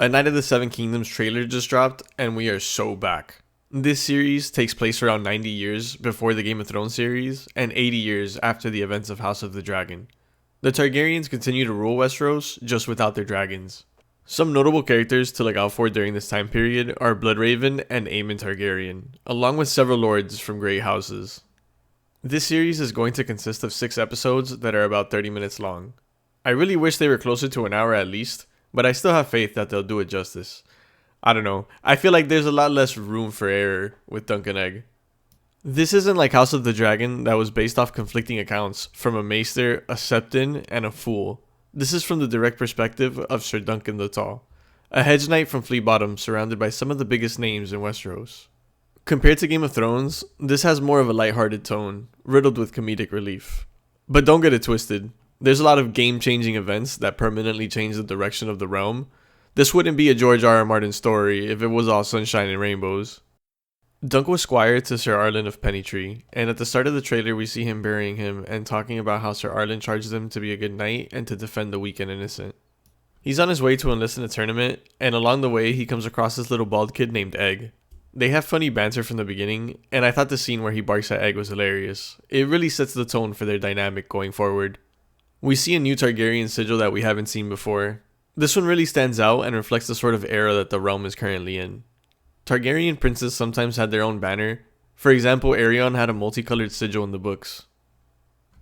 A Knight of the Seven Kingdoms trailer just dropped, and we are so back. This series takes place around 90 years before the Game of Thrones series, and 80 years after the events of House of the Dragon. The Targaryens continue to rule Westeros, just without their dragons. Some notable characters to look out for during this time period are Bloodraven and Aemon Targaryen, along with several lords from great houses. This series is going to consist of 6 episodes that are about 30 minutes long. I really wish they were closer to an hour at least, but I still have faith that they'll do it justice. I don't know, I feel like there's a lot less room for error with Dunk and Egg. This isn't like House of the Dragon that was based off conflicting accounts from a Maester, a Septon, and a Fool. This is from the direct perspective of Sir Duncan the Tall, a hedge knight from Fleet Bottom surrounded by some of the biggest names in Westeros. Compared to Game of Thrones, this has more of a lighthearted tone, riddled with comedic relief. But don't get it twisted. There's a lot of game-changing events that permanently change the direction of the realm. This wouldn't be a George R.R. Martin story if it was all sunshine and rainbows. Dunk was squire to Sir Arlen of Pennytree, and at the start of the trailer we see him burying him and talking about how Sir Arlen charged him to be a good knight and to defend the weak and innocent. He's on his way to enlist in a tournament, and along the way he comes across this little bald kid named Egg. They have funny banter from the beginning, and I thought the scene where he barks at Egg was hilarious. It really sets the tone for their dynamic going forward. We see a new Targaryen sigil that we haven't seen before. This one really stands out and reflects the sort of era that the realm is currently in. Targaryen princes sometimes had their own banner. For example, Aerion had a multicolored sigil in the books.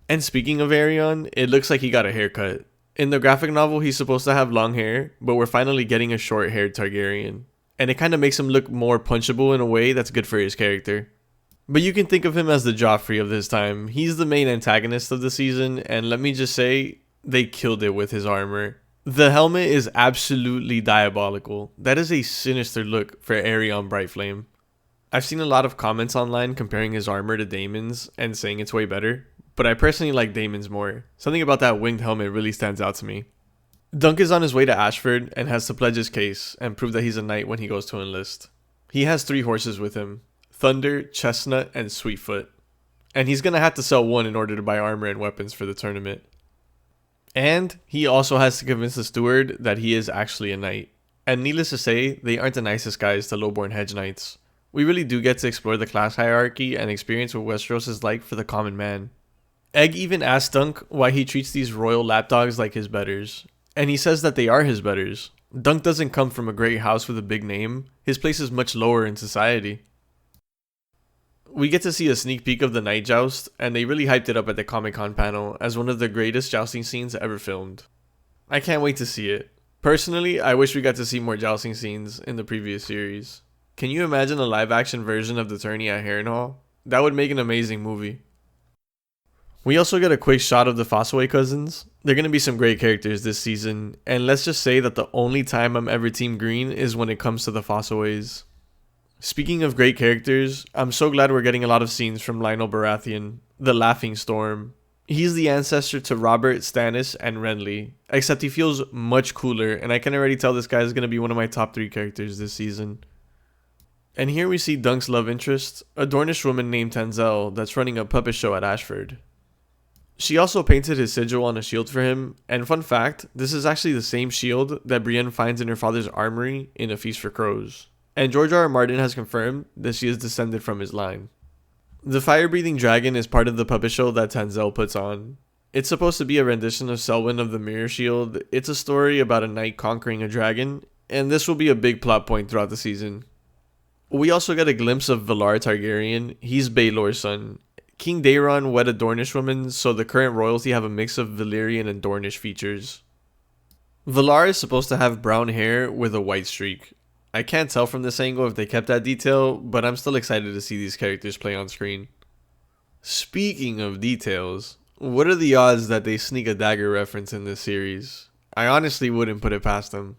And speaking of Aerion, it looks like he got a haircut. In the graphic novel, he's supposed to have long hair, but we're finally getting a short-haired Targaryen. And it kind of makes him look more punchable in a way that's good for his character. But you can think of him as the Joffrey of this time. He's the main antagonist of the season, and let me just say, they killed it with his armor. The helmet is absolutely diabolical. That is a sinister look for Aerion Brightflame. I've seen a lot of comments online comparing his armor to Daemon's and saying it's way better, but I personally like Daemon's more. Something about that winged helmet really stands out to me. Dunk is on his way to Ashford and has to pledge his case and prove that he's a knight when he goes to enlist. He has 3 horses with him: Thunder, Chestnut, and Sweetfoot. And he's gonna have to sell one in order to buy armor and weapons for the tournament. And he also has to convince the steward that he is actually a knight. And needless to say, they aren't the nicest guys to lowborn hedge knights. We really do get to explore the class hierarchy and experience what Westeros is like for the common man. Egg even asks Dunk why he treats these royal lapdogs like his betters. And he says that they are his betters. Dunk doesn't come from a great house with a big name. His place is much lower in society. We get to see a sneak peek of the night joust, and they really hyped it up at the Comic-Con panel as one of the greatest jousting scenes ever filmed. I can't wait to see it. Personally, I wish we got to see more jousting scenes in the previous series. Can you imagine a live-action version of the tourney at Harrenhal? That would make an amazing movie. We also get a quick shot of the Fossaway cousins. They're going to be some great characters this season, and let's just say that the only time I'm ever Team Green is when it comes to the Fossaways. Speaking of great characters, I'm so glad we're getting a lot of scenes from Lionel Baratheon, the Laughing Storm. He's the ancestor to Robert, Stannis, and Renly, except he feels much cooler, and I can already tell this guy is going to be one of my top 3 characters this season. And here we see Dunk's love interest, a Dornish woman named Tanzel that's running a puppet show at Ashford. She also painted his sigil on a shield for him, and fun fact, this is actually the same shield that Brienne finds in her father's armory in A Feast for Crows. And George R.R. Martin has confirmed that she is descended from his line. The fire-breathing dragon is part of the puppet show that Tanzel puts on. It's supposed to be a rendition of Selwyn of the Mirror Shield. It's a story about a knight conquering a dragon, and this will be a big plot point throughout the season. We also get a glimpse of Valar Targaryen. He's Baelor's son. King Daeron wed a Dornish woman, so the current royalty have a mix of Valyrian and Dornish features. Valar is supposed to have brown hair with a white streak. I can't tell from this angle if they kept that detail, but I'm still excited to see these characters play on screen. Speaking of details, what are the odds that they sneak a dagger reference in this series? I honestly wouldn't put it past them.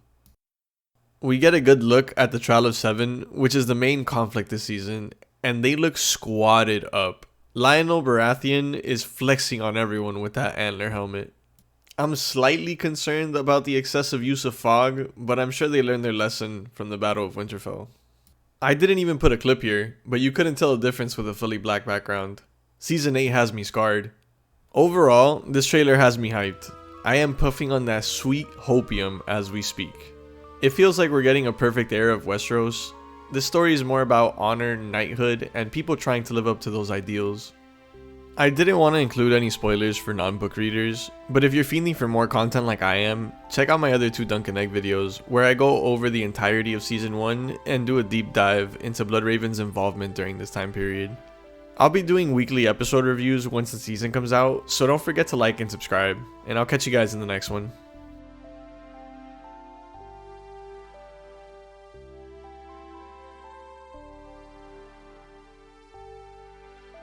We get a good look at the Trial of Seven, which is the main conflict this season, and they look squatted up. Lionel Baratheon is flexing on everyone with that antler helmet. I'm slightly concerned about the excessive use of fog, but I'm sure they learned their lesson from the Battle of Winterfell. I didn't even put a clip here, but you couldn't tell a difference with a fully black background. Season 8 has me scarred. Overall, this trailer has me hyped. I am puffing on that sweet hopium as we speak. It feels like we're getting a perfect era of Westeros. This story is more about honor, knighthood, and people trying to live up to those ideals. I didn't want to include any spoilers for non-book readers, but if you're feeling for more content like I am, check out my other 2 Dunk and Egg videos where I go over the entirety of Season 1 and do a deep dive into Bloodraven's involvement during this time period. I'll be doing weekly episode reviews once the season comes out, so don't forget to like and subscribe, and I'll catch you guys in the next one.